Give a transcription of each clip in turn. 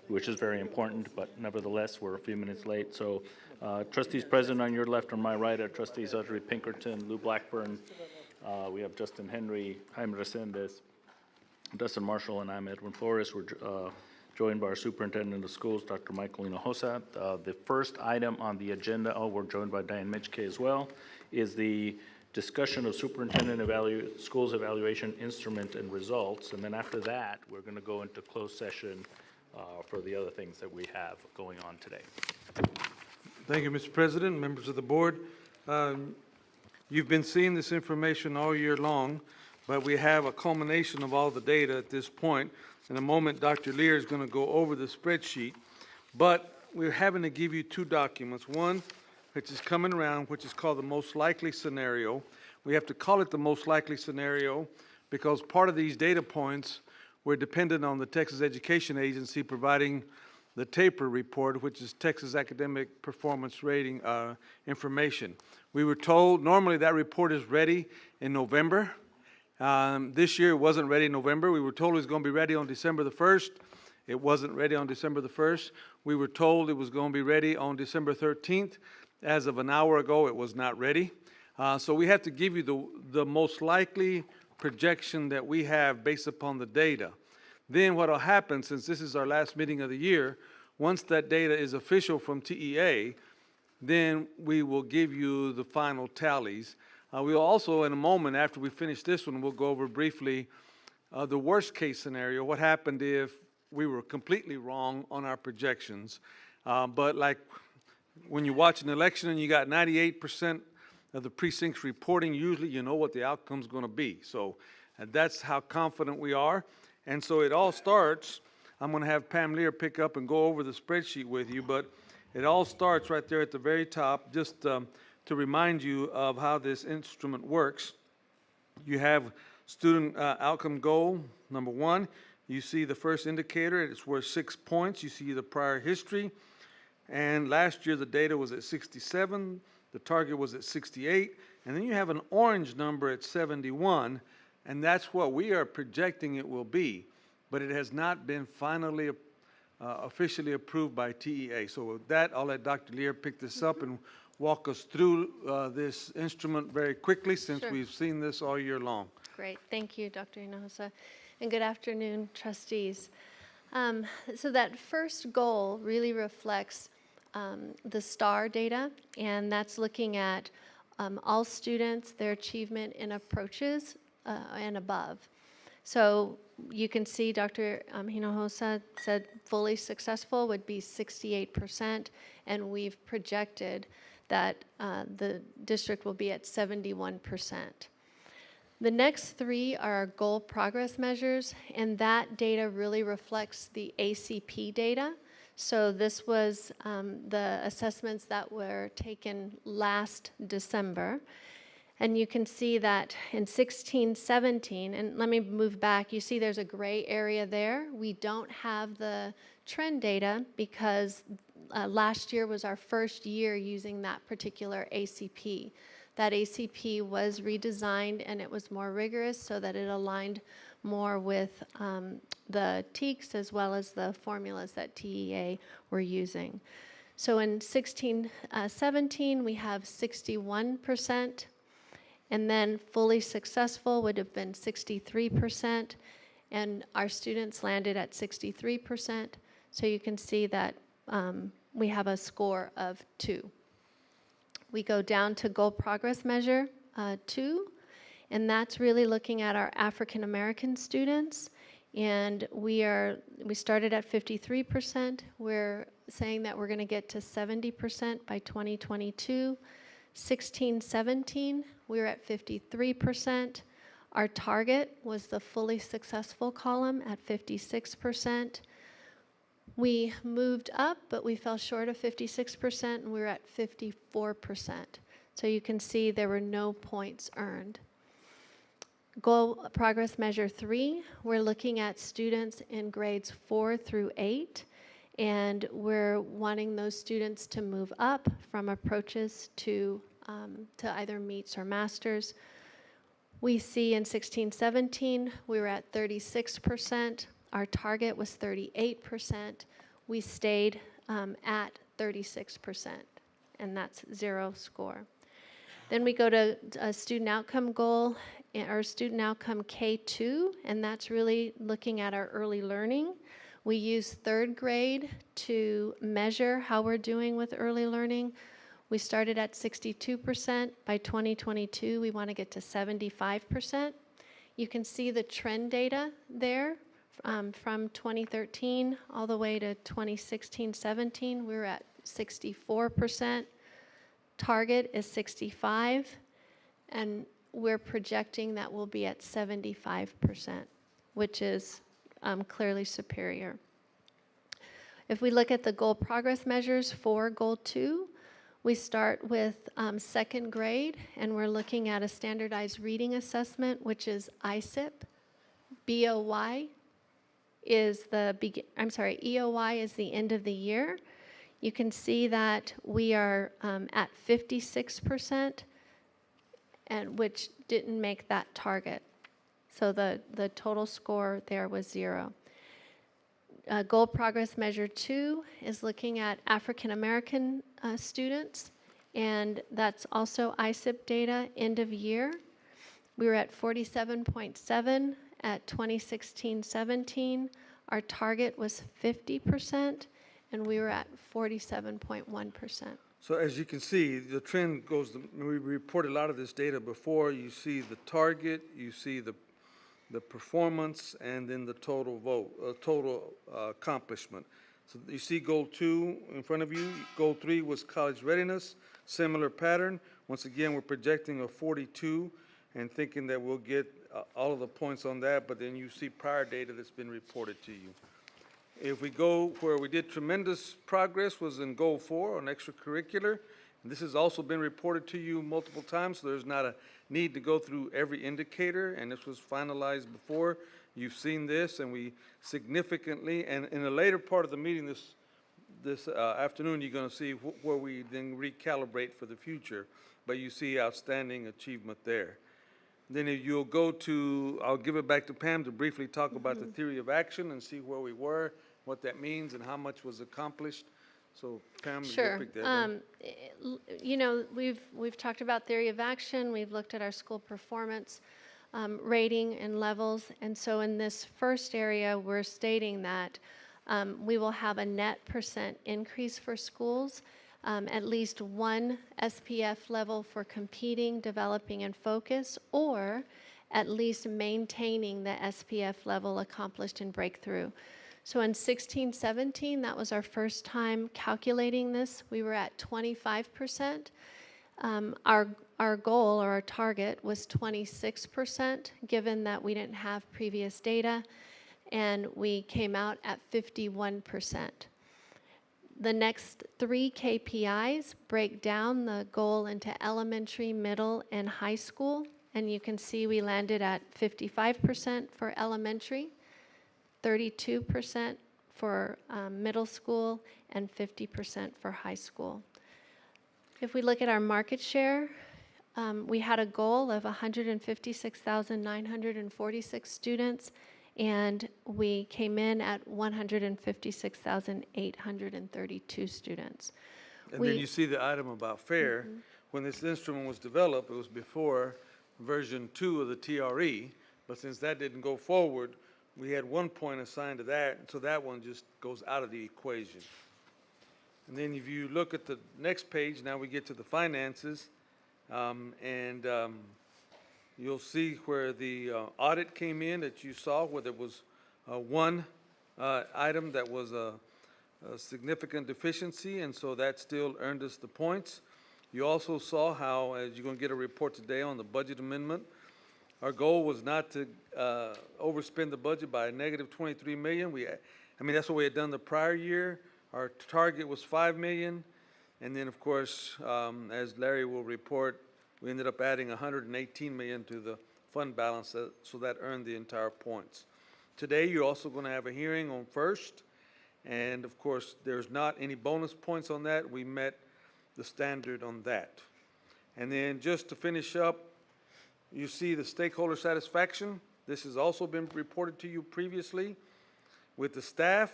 which is very important, but nevertheless, we're a few minutes late. So trustees present on your left or my right are trustees Audrey Pinkerton, Lou Blackburn. We have Justin Henry, Jaime Resendez, Dustin Marshall, and I'm Edwin Flores. We're joined by our superintendent of schools, Dr. Michael Hinojosa. The first item on the agenda, we're joined by Diane Mitchke as well, is the discussion of superintendent schools evaluation instrument and results. And then after that, we're going to go into closed session for the other things that we have going on today. Thank you, Mr. President, members of the board. You've been seeing this information all year long, but we have a culmination of all the data at this point. In a moment, Dr. Lear is going to go over the spreadsheet, but we're having to give you two documents. One, which is coming around, which is called the most likely scenario. We have to call it the most likely scenario because part of these data points were dependent on the Texas Education Agency providing the TAPER report, which is Texas Academic Performance Rating information. We were told normally that report is ready in November. This year it wasn't ready in November. We were told it was going to be ready on December the 1st. It wasn't ready on December the 1st. We were told it was going to be ready on December 13th. As of an hour ago, it was not ready. So we have to give you the most likely projection that we have based upon the data. Then what will happen, since this is our last meeting of the year, once that data is official from TEA, then we will give you the final tallies. We'll also, in a moment after we finish this one, we'll go over briefly the worst case scenario, what happened if we were completely wrong on our projections. But like when you watch an election and you got 98% of the precincts reporting, usually you know what the outcome's going to be. So that's how confident we are. And so it all starts, I'm going to have Pam Lear pick up and go over the spreadsheet with you, but it all starts right there at the very top, just to remind you of how this instrument works. You have student outcome goal, number one. You see the first indicator, it's worth 6 points. You see the prior history. And last year the data was at 67, the target was at 68, and then you have an orange number at 71, and that's what we are projecting it will be, but it has not been finally officially approved by TEA. So with that, I'll let Dr. Lear pick this up and walk us through this instrument very quickly since Sure. we've seen this all year long. Great. Thank you, Dr. Hinojosa. And good afternoon, trustees. So that first goal really reflects the STAR data, and that's looking at all students, their achievement in approaches and above. So you can see Dr. Hinojosa said fully successful would be 68%, and we've projected that the district will be at 71%. The next three are our goal progress measures, and that data really reflects the ACP data. So this was the assessments that were taken last December. And you can see that in 16-17, and let me move back, you see there's a gray area there. We don't have the trend data because last year was our first year using that particular ACP. That ACP was redesigned and it was more rigorous so that it aligned more with the TEKS as well as the formulas that TEA were using. So in 16-17, we have 61%. And then fully successful would have been 63%, and our students landed at 63%. So you can see that we have a score of 2. We go down to goal progress measure 2, and that's really looking at our African American students. And we started at 53%. We're saying that we're going to get to 70% by 2022. 16-17, we were at 53%. Our target was the fully successful column at 56%. We moved up, but we fell short of 56%, and we were at 54%. So you can see there were no points earned. Goal progress measure 3, we're looking at students in grades 4 through 8. And we're wanting those students to move up from approaches to either meets or masters. We see in 16-17, we were at 36%. Our target was 38%. We stayed at 36%, and that's 0 score. Then we go to a student outcome goal, our student outcome K2, and that's really looking at our early learning. We use third grade to measure how we're doing with early learning. We started at 62%. By 2022, we want to get to 75%. You can see the trend data there from 2013 all the way to 2016-17. We were at 64%. Target is 65, and we're projecting that we'll be at 75%, which is clearly superior. If we look at the goal progress measures for Goal 2, we start with second grade, and we're looking at a standardized reading assessment, which is ISIP. EOY is the end of the year. You can see that we are at 56%, and which didn't make that target. So the total score there was 0. Goal progress measure 2 is looking at African American students, and that's also ISIP data end of year. We were at 47.7 at 2016-17. Our target was 50%, and we were at 47.1%. So as you can see, the trend goes, we reported a lot of this data before. You see the target, you see the performance, and then the total accomplishment. So you see Goal 2 in front of you. Goal 3 was college readiness, similar pattern. Once again, we're projecting a 42 and thinking that we'll get all of the points on that, but then you see prior data that's been reported to you. If we go where we did tremendous progress was in Goal 4 on extracurricular. And this has also been reported to you multiple times, so there's not a need to go through every indicator, and this was finalized before. You've seen this, and we significantly, and in a later part of the meeting this afternoon, you're going to see where we then recalibrate for the future, but you see outstanding achievement there. Then if you'll go to, I'll give it back to Pam to briefly talk about the theory of action and see where we were, what that means, and how much was accomplished. So Pam, Sure. you'll pick that up. You know, we've talked about theory of action. We've looked at our school performance rating and levels. And so in this first area, we're stating that we will have a net % increase for schools, at least one SPF level for competing, developing, and focus, or at least maintaining the SPF level accomplished in breakthrough. So in 16-17, that was our first time calculating this. We were at 25%. Our goal or our target was 26%, given that we didn't have previous data, and we came out at 51%. The next 3 KPIs break down the goal into elementary, middle, and high school, and you can see we landed at 55% for elementary, 32% for middle school, and 50% for high school. If we look at our market share, we had a goal of 156,946 students, and we came in at 156,832 students. And then you see the item about fair. When this instrument was developed, it was before version 2 of the TRE, but since that didn't go forward, we had 1 point assigned to that, so that one just goes out of the equation. And then if you look at the next page, now we get to the finances, and you'll see where the audit came in that you saw, where there was one item that was a significant deficiency, and so that still earned us the points. You also saw how, as you're going to get a report today on the budget amendment, our goal was not to overspend the budget by a negative $23 million. I mean, that's what we had done the prior year. Our target was $5 million. And then, of course, as Larry will report, we ended up adding $118 million to the fund balance, so that earned the entire points. Today, you're also going to have a hearing on first. And, of course, there's not any bonus points on that. We met the standard on that. And then just to finish up, you see the stakeholder satisfaction. This has also been reported to you previously. With the staff,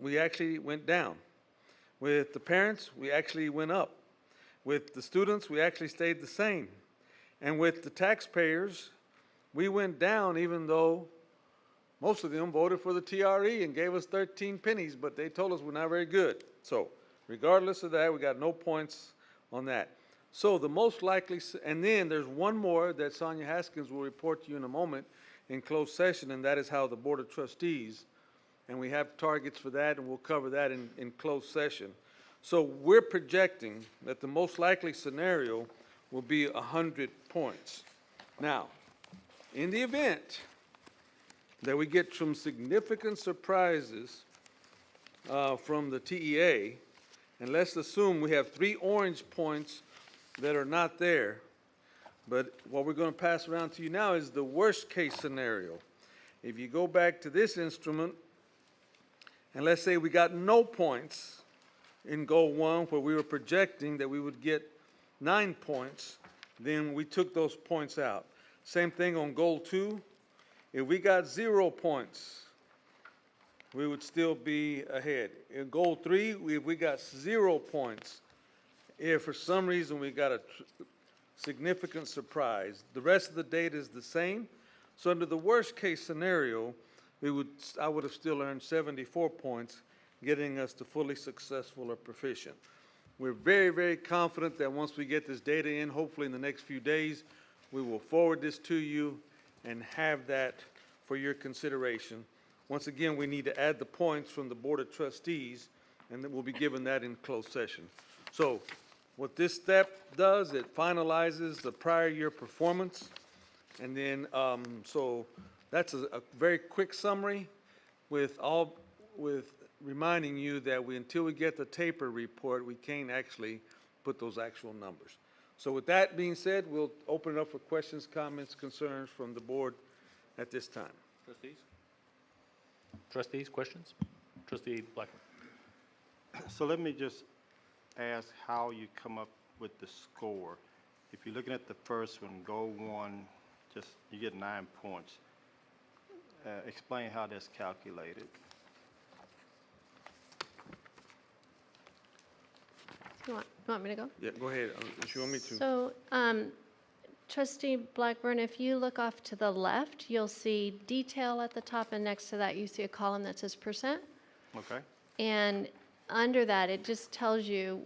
we actually went down. With the parents, we actually went up. With the students, we actually stayed the same. And with the taxpayers, we went down even though most of them voted for the TRE and gave us 13 pennies, but they told us we're not very good. So regardless of that, we got no points on that. So the most likely, and then there's one more that Sonia Haskins will report to you in a moment in closed session, and that is how the Board of Trustees, and we have targets for that, and we'll cover that in closed session. So we're projecting that the most likely scenario will be 100 points. Now, in the event that we get some significant surprises from the TEA, and let's assume we have 3 orange points that are not there, but what we're going to pass around to you now is the worst case scenario. If you go back to this instrument, and let's say we got no points in goal 1, where we were projecting that we would get 9 points, then we took those points out. Same thing on goal 2. If we got 0 points, we would still be ahead. In goal 3, if we got 0 points, if for some reason we got a significant surprise, the rest of the data is the same. So under the worst case scenario, I would have still earned 74 points, getting us to fully successful or proficient. We're very, very confident that once we get this data in, hopefully in the next few days, we will forward this to you and have that for your consideration. Once again, we need to add the points from the Board of Trustees, and then we'll be given that in closed session. So what this step does, it finalizes the prior year performance. And then, so that's a very quick summary with reminding you that until we get the taper report, we can't actually put those actual numbers. So with that being said, we'll open it up for questions, comments, concerns from the board at this time. Trustees? Trustees, questions? Trustee Blackman. So let me just ask how you come up with the score. If you're looking at the first one, goal 1, you get 9 points. Explain how that's calculated. You want me to go? Yeah, go ahead, if you want me to. So, Trustee Blackburn, if you look off to the left, you'll see detail at the top, and next to that, you see a column that says %. Okay. And under that, it just tells you,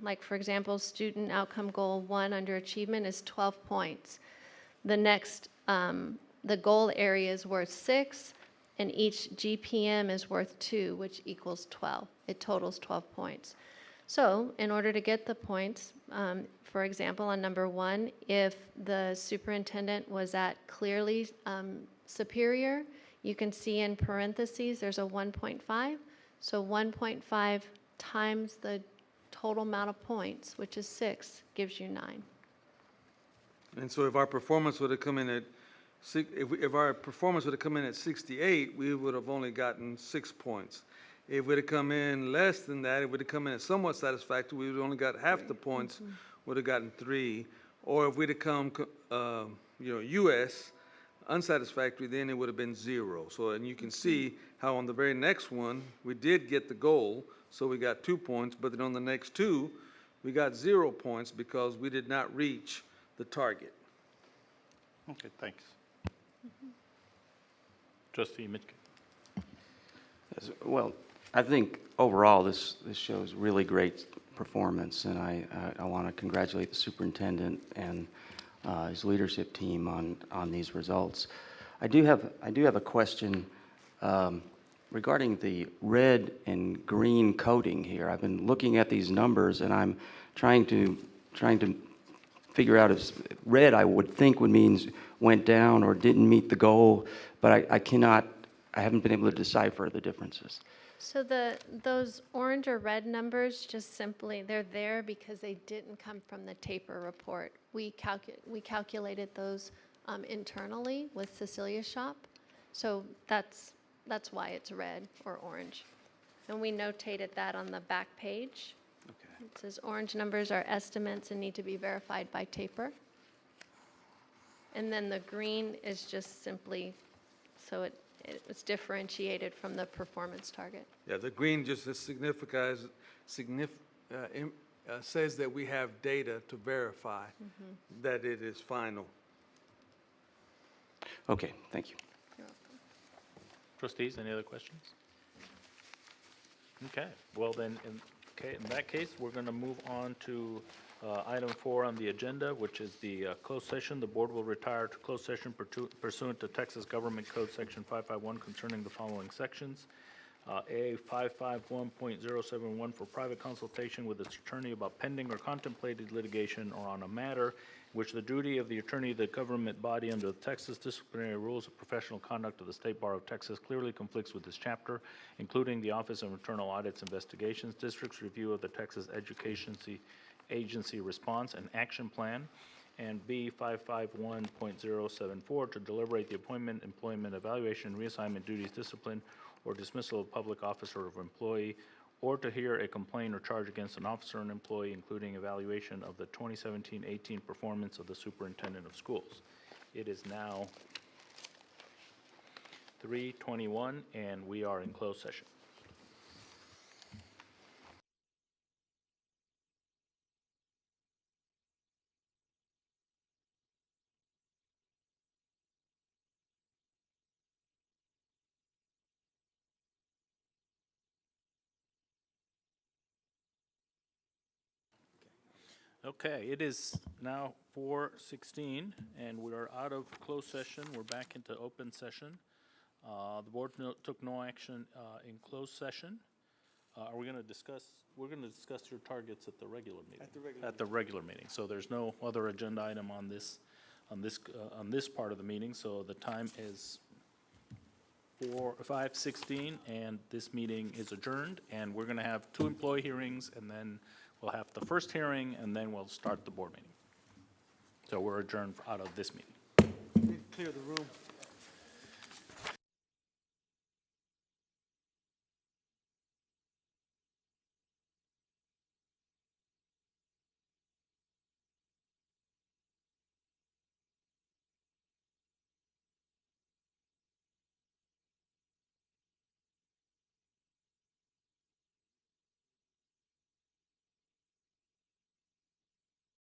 like, for example, student outcome goal 1 under achievement is 12 points. The next, the goal area is worth 6, and each GPM is worth 2, which equals 12. It totals 12 points. So in order to get the points, for example, on number 1, if the superintendent was at clearly superior, you can see in parentheses there's a 1.5. So 1.5 times the total amount of points, which is 6, gives you 9. And so if our performance would have come in at, if our performance would have come in at 68, we would have only gotten 6 points. If we'd have come in less than that, if we'd have come in at somewhat satisfactory, we would have only got half the points, would have gotten 3. Or if we'd have come, US, unsatisfactory, then it would have been 0. So, and you can see how on the very next one, we did get the goal, so we got 2 points, but then on the next 2, we got 0 points because we did not reach the target. Okay, thanks. Trustee Mitchell. Well, I think overall this shows really great performance, and I want to congratulate the superintendent and his leadership team on these results. I do have a question regarding the red and green coding here. I've been looking at these numbers, and I'm trying to figure out if red I would think would mean went down or didn't meet the goal, but I haven't been able to decipher the differences. So those orange or red numbers, just simply, they're there because they didn't come from the taper report. We calculated those internally with Cecilia's shop, so that's why it's red or orange. And we notated that on the back page. Okay. It says orange numbers are estimates and need to be verified by taper. And then the green is just simply so it was differentiated from the performance target. Yeah, the green just says that we have data to verify that it is final. Okay, thank you. You're welcome. Trustees, any other questions? Okay, well then, in that case, we're going to move on to item 4 on the agenda, which is the closed session. The board will retire to closed session pursuant to Texas Government Code Section 551 concerning the following sections. A 551.071 for private consultation with its attorney about pending or contemplated litigation or on a matter in which the duty of the attorney of the government body under the Texas Disciplinary Rules of Professional Conduct of the State Bar of Texas clearly conflicts with this chapter, including the Office of Internal Audits Investigations District's review of the Texas Education Agency response and action plan, and B 551.074 to deliberate the appointment, employment, evaluation, reassignment, duties, discipline, or dismissal of public officer or employee, or to hear a complaint or charge against an officer and employee, including evaluation of the 2017-18 performance of the superintendent of schools. It is now 3:21, and we are in closed session. Okay, it is now 4:16, and we are out of closed session. We're back into open session. The board took no action in closed session. Are we going to discuss, we're going to discuss your targets at the regular meeting? At the regular meeting. So there's no other agenda item on this part of the meeting, so the time is 5:16, and this meeting is adjourned, and we're going to have 2 employee hearings, and then we'll have the first hearing, and then we'll start the board meeting. So we're adjourned out of this meeting. Clear the room.